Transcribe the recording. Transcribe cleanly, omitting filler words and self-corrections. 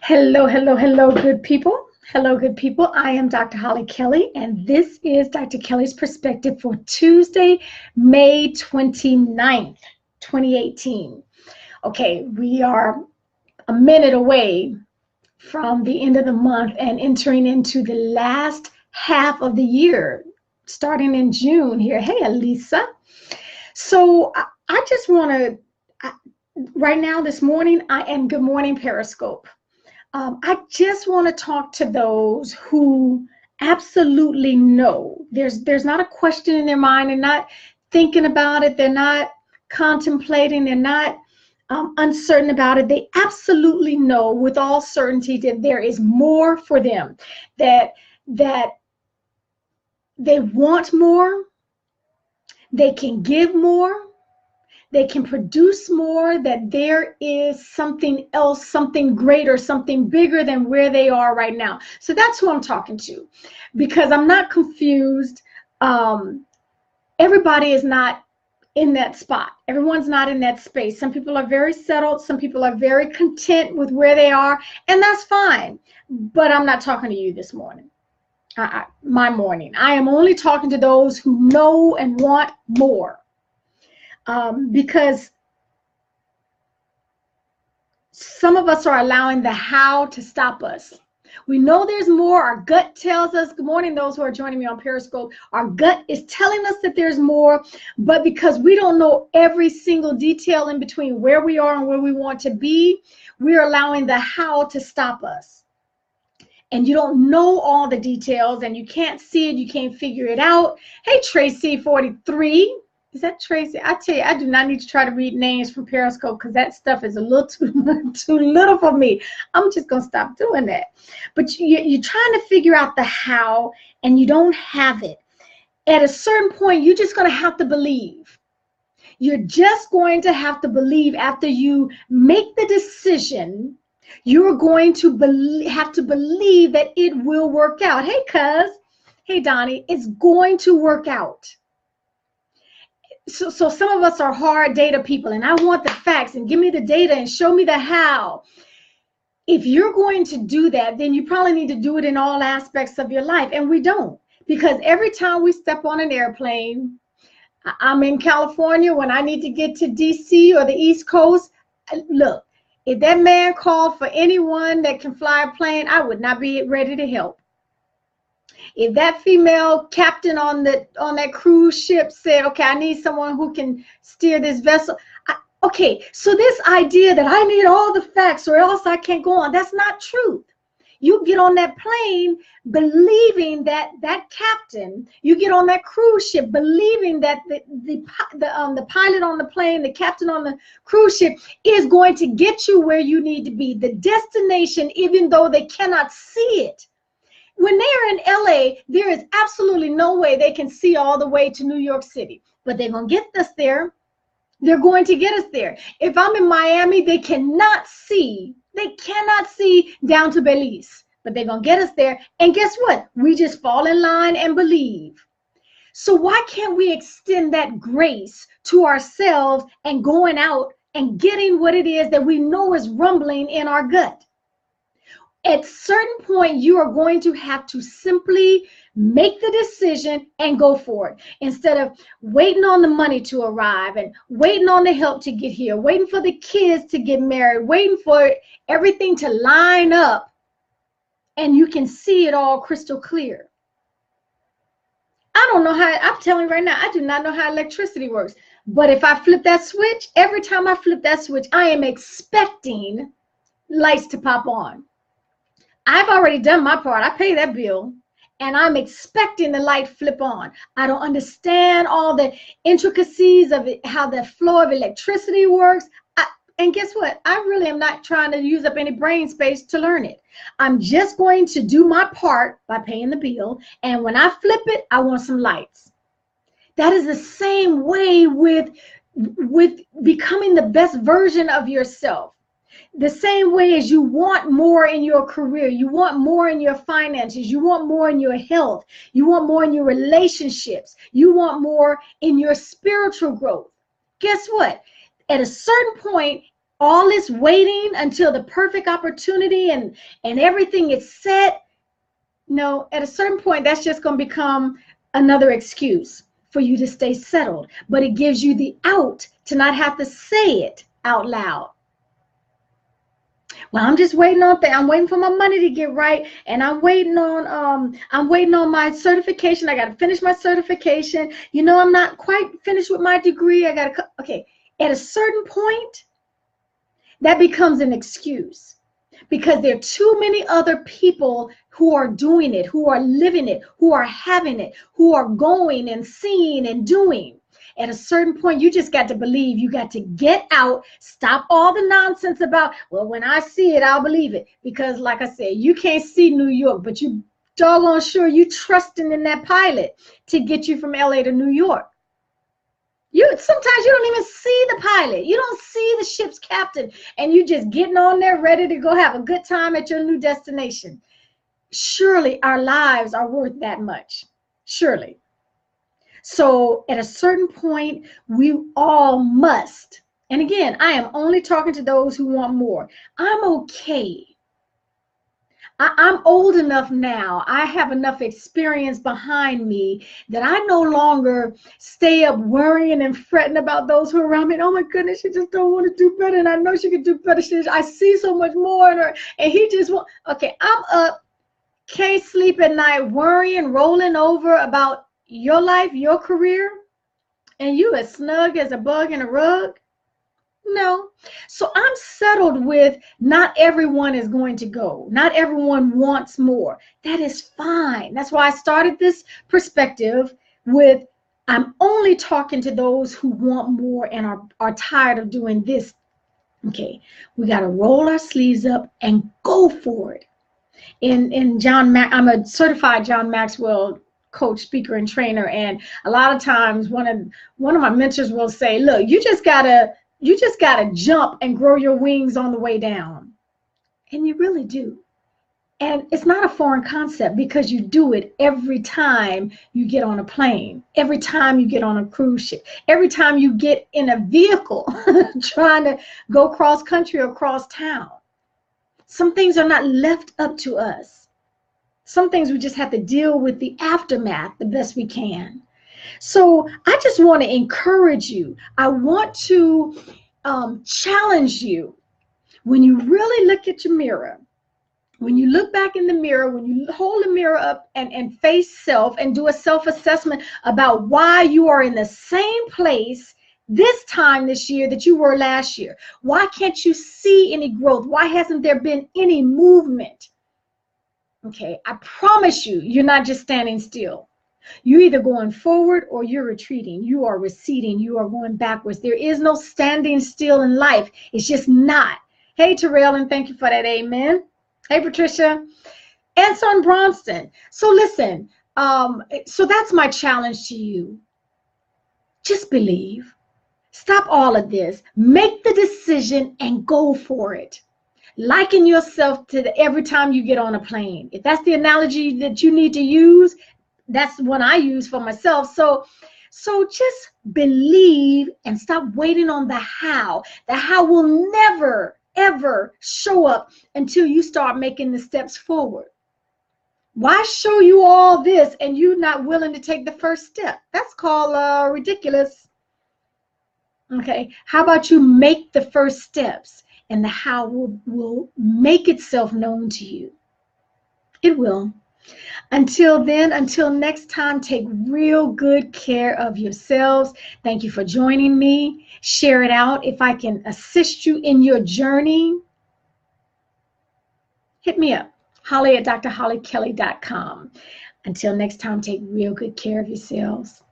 Hello, hello, hello, good people. Hello, good people. I am Dr. Hollie Kelly, and this is Dr. Kelly's Perspective for Tuesday, May 29th, 2018. Okay, we are a minute away from the end of the month and entering into the last half of the year, starting in June here. Hey, Elisa. So I just want to, right now, this morning, good morning, Periscope. I just want to talk to those who absolutely know. There's not a question in their mind. They're not thinking about it. They're not contemplating. They're not uncertain about it. They absolutely know with all certainty that there is more for them, that they want more, they can give more, they can produce more, that there is something else, something greater, something bigger than where they are right now. So that's who I'm talking to, because I'm not confused. Everybody is not in that spot. Everyone's not in that space. Some people are very settled. Some people are very content with where they are, and that's fine. But I'm not talking to you this morning. My morning. I am only talking to those who know and want more. Because some of us are allowing the how to stop us. We know there's more. Our gut tells us, good morning, those who are joining me on Periscope. Our gut is telling us that there's more, but because we don't know every single detail in between where we are and where we want to be, we're allowing the how to stop us. And you don't know all the details, and you can't see it, you can't figure it out. Hey, Tracy 43. Is that Tracy? I tell you, I do not need to try to read names from Periscope because that stuff is a little too little for me. I'm just going to stop doing that. But you're trying to figure out the how, and you don't have it. At a certain point, you're just going to have to believe. You're just going to have to believe after you make the decision. You're going to have to believe that it will work out. Hey, cuz. Hey, Donnie. It's going to work out. So some of us are hard data people, and I want the facts and give me the data and show me the how. If you're going to do that, then you probably need to do it in all aspects of your life, and we don't, because every time we step on an airplane, I'm in California, when I need to get to DC or the East Coast, look, if that man called for anyone that can fly a plane, I would not be ready to help. If that female captain on that cruise ship said, okay, I need someone who can steer this vessel. Okay, so this idea that I need all the facts or else I can't go on, that's not truth. You get on that plane believing that that captain, you get on that cruise ship believing that the pilot on the plane, the captain on the cruise ship is going to get you where you need to be, the destination, even though they cannot see it. When they are in LA, there is absolutely no way they can see all the way to New York City, but they're going to get us there. They're going to get us there. If I'm in Miami, they cannot see down to Belize, but they're going to get us there. And guess what? We just fall in line and believe. So why can't we extend that grace to ourselves and going out and getting what it is that we know is rumbling in our gut? At a certain point, you are going to have to simply make the decision and go for it, instead of waiting on the money to arrive and waiting on the help to get here, waiting for the kids to get married, waiting for everything to line up, and you can see it all crystal clear. I don't know how, I'm telling you right now, I do not know how electricity works. But if I flip that switch, every time I flip that switch, I am expecting lights to pop on. I've already done my part. I pay that bill, and I'm expecting the light flip on. I don't understand all the intricacies of it, how the flow of electricity works. And guess what? I really am not trying to use up any brain space to learn it. I'm just going to do my part by paying the bill. And when I flip it, I want some lights. That is the same way with becoming the best version of yourself. The same way as you want more in your career, you want more in your finances, you want more in your health, you want more in your relationships, you want more in your spiritual growth. Guess what? At a certain point, all this waiting until the perfect opportunity and everything is set. No, at a certain point, that's just going to become another excuse for you to stay settled. But it gives you the out to not have to say it out loud. Well, I'm just waiting on I'm waiting for my money to get right, and I'm waiting on my certification. I got to finish my certification. You know, I'm not quite finished with my degree. I got to, okay. At a certain point, that becomes an excuse, because there are too many other people who are doing it, who are living it, who are having it, who are going and seeing and doing. At a certain point, you just got to believe. You got to get out. Stop all the nonsense about, well, when I see it, I'll believe it. Because like I said, you can't see New York, but you doggone sure you trusting in that pilot to get you from LA to New York. Sometimes you don't even see the pilot. You don't see the ship's captain, and you just getting on there ready to go have a good time at your new destination. Surely our lives are worth that much. Surely. So at a certain point, we all must. And again, I am only talking to those who want more. I'm okay. I'm old enough now. I have enough experience behind me that I no longer stay up worrying and fretting about those who are around me. Oh my goodness, she just don't want to do better, and I know she could do better. I see so much more in her, and he just want. Okay, I'm up, can't sleep at night, worrying, rolling over about your life, your career, and you as snug as a bug in a rug. No. So I'm settled with not everyone is going to go. Not everyone wants more. That is fine. That's why I started this perspective with, I'm only talking to those who want more and are tired of doing this. Okay, we got to roll our sleeves up and go for it. I'm a certified John Maxwell Coach, speaker, and trainer, and a lot of times one of my mentors will say, look, you just gotta jump and grow your wings on the way down. And you really do. And it's not a foreign concept, because you do it every time you get on a plane, every time you get on a cruise ship, every time you get in a vehicle trying to go cross country or cross town. Some things are not left up to us. Some things we just have to deal with the aftermath the best we can. So I just want to encourage you. I want to challenge you. When you really look at your mirror, when you look back in the mirror, when you hold the mirror up and face self and do a self-assessment about why you are in the same place this time this year that you were last year. Why can't you see any growth? Why hasn't there been any movement? Okay, I promise you, you're not just standing still. You're either going forward or you're retreating. You are receding. You are going backwards. There is no standing still in life. It's just not. Hey, Terrell, and thank you for that. Amen. Hey, Patricia. And Son Bronston. So listen, so that's my challenge to you. Just believe. Stop all of this. Make the decision and go for it. Liken yourself to every time you get on a plane. If that's the analogy that you need to use, that's what I use for myself. So just believe and stop waiting on the how. The how will never, ever show up until you start making the steps forward. Why show you all this and you're not willing to take the first step? That's called ridiculous. Okay, how about you make the first steps? And the how will make itself known to you. It will. Until then, until next time, take real good care of yourselves. Thank you for joining me. Share it out. If I can assist you in your journey, hit me up. Hollie at drholliekelly.com. Until next time, take real good care of yourselves.